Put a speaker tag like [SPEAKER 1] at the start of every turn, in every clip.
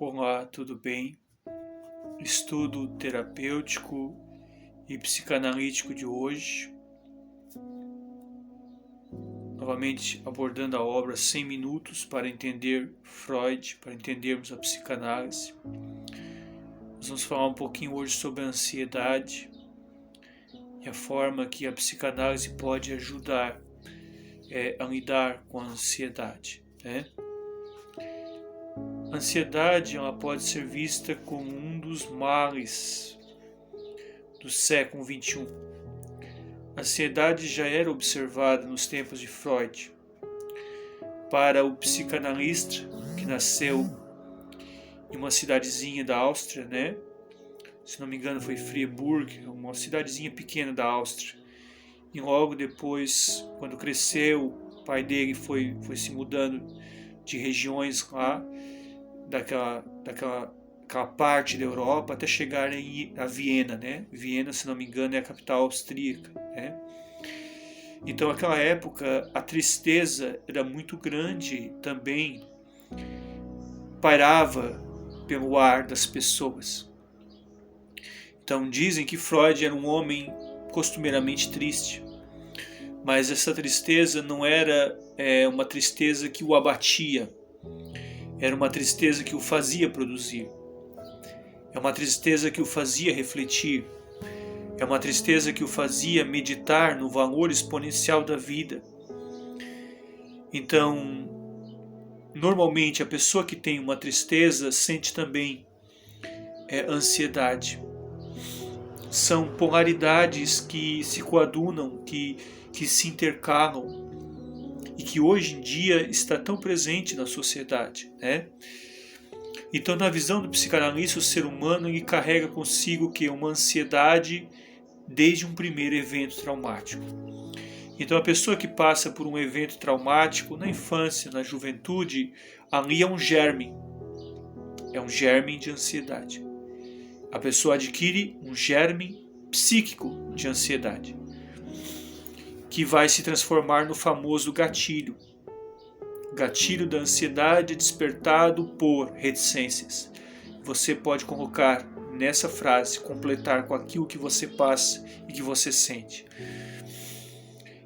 [SPEAKER 1] Olá, tudo bem? Estudo terapêutico e psicanalítico de hoje, novamente abordando a obra 100 minutos para entender Freud, para entendermos a psicanálise. Nós vamos falar um pouquinho hoje sobre a ansiedade e a forma que a psicanálise pode ajudar a lidar com a ansiedade, né? A ansiedade ela pode ser vista como um dos males do século XXI. A ansiedade já era observada nos tempos de Freud. Para o psicanalista, que nasceu em uma cidadezinha da Áustria, né? Se não me engano foi Freiburg, uma cidadezinha pequena da Áustria. E logo depois, quando cresceu, o pai dele foi se mudando de regiões lá, daquela parte da Europa, até chegar a Viena, né? Viena, se não me engano, é a capital austríaca, né? Então, naquela época, a tristeza era muito grande também, pairava pelo ar das pessoas. Então, dizem que Freud era um homem costumeiramente triste, mas essa tristeza não era uma tristeza que o abatia, era uma tristeza que o fazia produzir, é uma tristeza que o fazia refletir, é uma tristeza que o fazia meditar no valor exponencial da vida. Então, normalmente a pessoa que tem uma tristeza sente também ansiedade. São polaridades que se coadunam, que se intercalam e que hoje em dia está tão presente na sociedade, né? Então, na visão do psicanalista, o ser humano ele carrega consigo que uma ansiedade desde um primeiro evento traumático. Então, a pessoa que passa por um evento traumático na infância, na juventude, ali é um germe de ansiedade. A pessoa adquire um germe psíquico de ansiedade, que vai se transformar no famoso gatilho. Gatilho da ansiedade despertado por reticências. Você pode colocar nessa frase, completar com aquilo que você passa e que você sente.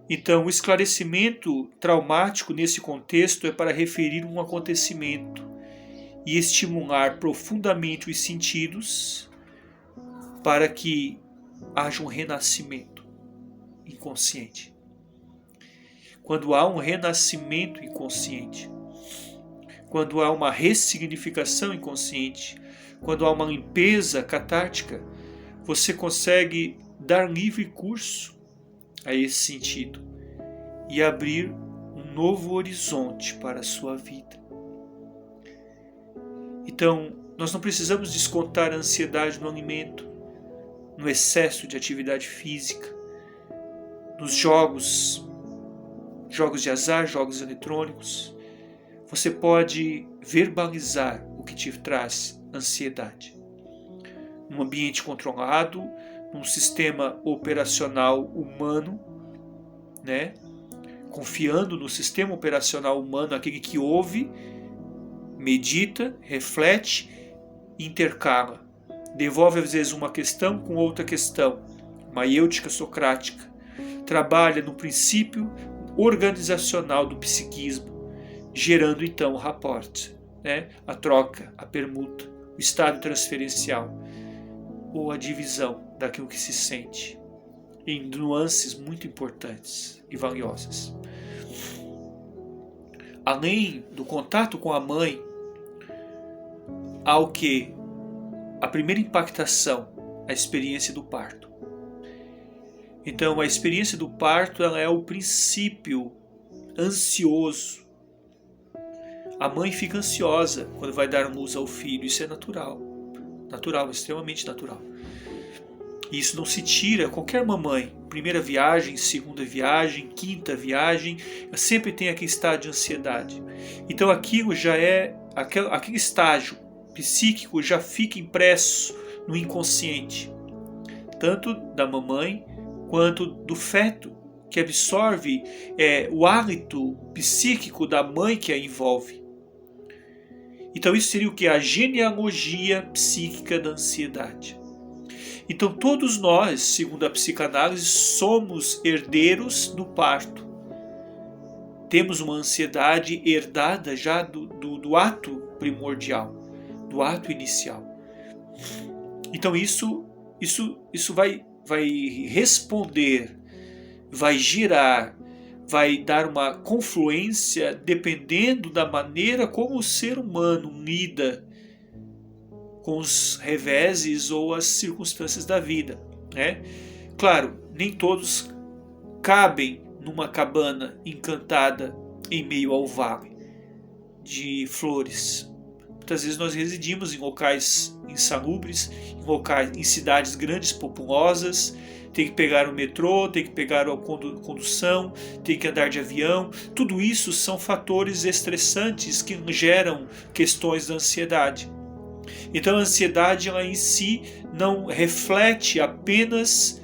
[SPEAKER 1] Então, o esclarecimento traumático nesse contexto é para referir um acontecimento e estimular profundamente os sentidos para que haja um renascimento inconsciente. Quando há um renascimento inconsciente, quando há uma ressignificação inconsciente, quando há uma limpeza catártica, você consegue dar livre curso a esse sentido e abrir um novo horizonte para a sua vida. Então, nós não precisamos descontar a ansiedade no alimento, no excesso de atividade física, nos jogos de azar, jogos eletrônicos. Você pode verbalizar o que te traz ansiedade. Num ambiente controlado, num sistema operacional humano, né? Confiando no sistema operacional humano, aquele que ouve, medita, reflete, intercala. Devolve às vezes uma questão com outra questão, maiêutica socrática. Trabalha no princípio organizacional do psiquismo, gerando então o rapport, né? A troca, a permuta, o estado transferencial, ou a divisão daquilo que se sente, em nuances muito importantes e valiosas. Além do contato com a mãe, há o que? A primeira impactação, a experiência do parto. Então, a experiência do parto ela é o princípio ansioso. A mãe fica ansiosa quando vai dar luz ao filho, isso é natural. Natural, extremamente natural. E isso não se tira. Qualquer mamãe, primeira viagem, segunda viagem, quinta viagem, sempre tem aquele estado de ansiedade. Então aquilo já é, aquele estágio psíquico já fica impresso no inconsciente, tanto da mamãe quanto do feto, que absorve o hálito psíquico da mãe que a envolve. Então isso seria o que? A genealogia psíquica da ansiedade. Então todos nós, segundo a psicanálise, somos herdeiros do parto. Temos uma ansiedade herdada já do ato primordial, do ato inicial. Então isso vai responder, vai girar, vai dar uma confluência dependendo da maneira como o ser humano lida com os reveses ou as circunstâncias da vida, né? Claro, nem todos cabem numa cabana encantada em meio ao vale de flores. Muitas vezes nós residimos em locais insalubres, em cidades grandes, populosas, tem que pegar o metrô, tem que pegar a condução, tem que andar de avião. Tudo isso são fatores estressantes que geram questões da ansiedade. Então a ansiedade ela em si não reflete apenas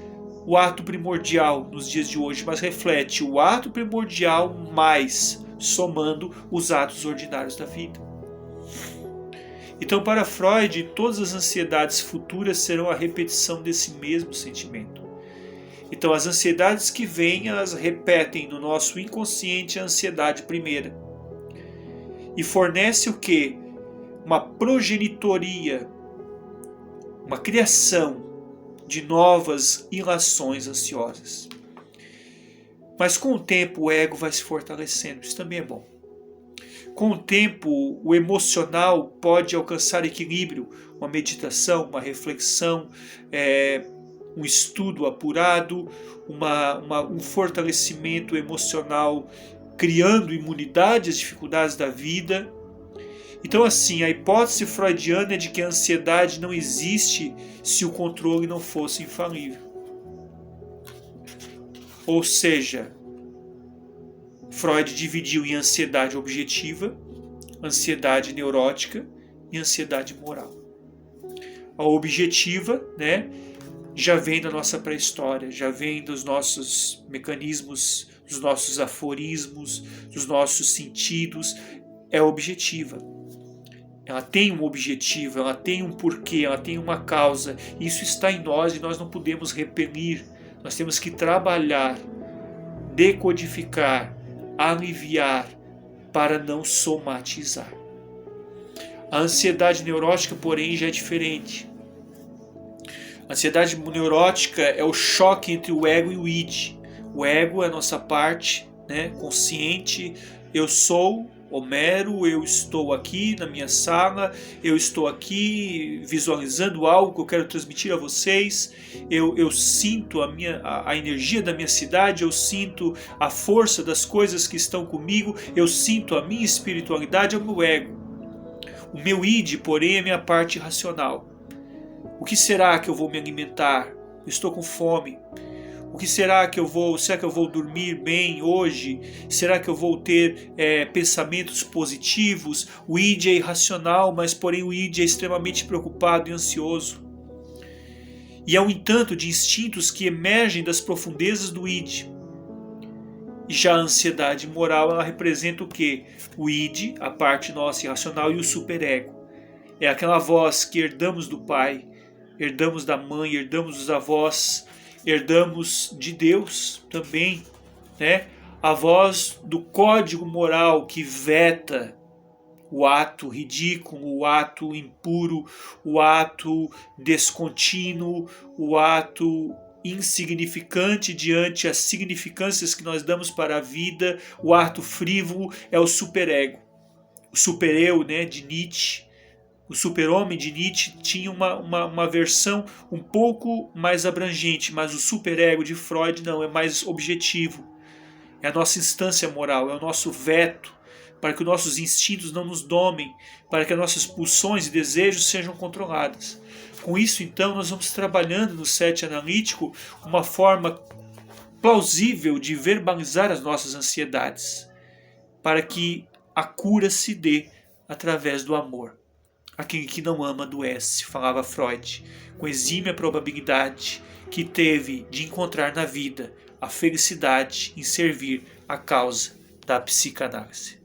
[SPEAKER 1] o ato primordial nos dias de hoje, mas reflete o ato primordial mais somando os atos ordinários da vida. Então, para Freud, todas as ansiedades futuras serão a repetição desse mesmo sentimento. Então, as ansiedades que vêm, elas repetem no nosso inconsciente a ansiedade primeira. E fornece o quê? Uma progenitoria, uma criação de novas ilações ansiosas. Mas com o tempo o ego vai se fortalecendo, isso também é bom. Com o tempo o emocional pode alcançar equilíbrio, uma meditação, uma reflexão, um estudo apurado, um fortalecimento emocional, criando imunidade às dificuldades da vida. Então assim, a hipótese freudiana é de que a ansiedade não existe se o controle não fosse infalível. Ou seja, Freud dividiu em ansiedade objetiva, ansiedade neurótica e ansiedade moral. A objetiva, já vem da nossa pré-história, já vem dos nossos mecanismos, dos nossos aforismos, dos nossos sentidos, é objetiva. Ela tem um objetivo, ela tem um porquê, ela tem uma causa. Isso está em nós e nós não podemos repelir. Nós temos que trabalhar, decodificar, aliviar para não somatizar. A ansiedade neurótica, porém, já é diferente. A ansiedade neurótica é o choque entre o ego e o id. O ego é a nossa parte consciente. Eu sou Homero, eu estou aqui na minha sala, eu estou aqui visualizando algo que eu quero transmitir a vocês, eu sinto a energia da minha cidade, eu sinto a força das coisas que estão comigo, eu sinto a minha espiritualidade, é o meu ego. O meu id, porém, é a minha parte racional. O que será que eu vou me alimentar? Eu estou com fome. O que será que eu vou dormir bem hoje? Será que eu vou ter pensamentos positivos? O id é irracional, mas porém o id é extremamente preocupado e ansioso. E há um entanto de instintos que emergem das profundezas do id. E já a ansiedade moral, ela representa o quê? O id, a parte nossa irracional, e o superego. É aquela voz que herdamos do pai, herdamos da mãe, herdamos dos avós, herdamos de Deus também, a voz do código moral que veta o ato ridículo, o ato impuro, o ato descontínuo, o ato insignificante diante as significâncias que nós damos para a vida. O ato frívolo é o superego, o supereu, de Nietzsche. O super-homem de Nietzsche tinha uma versão um pouco mais abrangente, mas o superego de Freud não, é mais objetivo. É a nossa instância moral, é o nosso veto, para que os nossos instintos não nos domem, para que as nossas pulsões e desejos sejam controladas. Com isso, então, nós vamos trabalhando no set analítico uma forma plausível de verbalizar as nossas ansiedades, para que a cura se dê através do amor. Aquele que não ama adoece, falava Freud, com exímia probabilidade que teve de encontrar na vida a felicidade em servir a causa da psicanálise.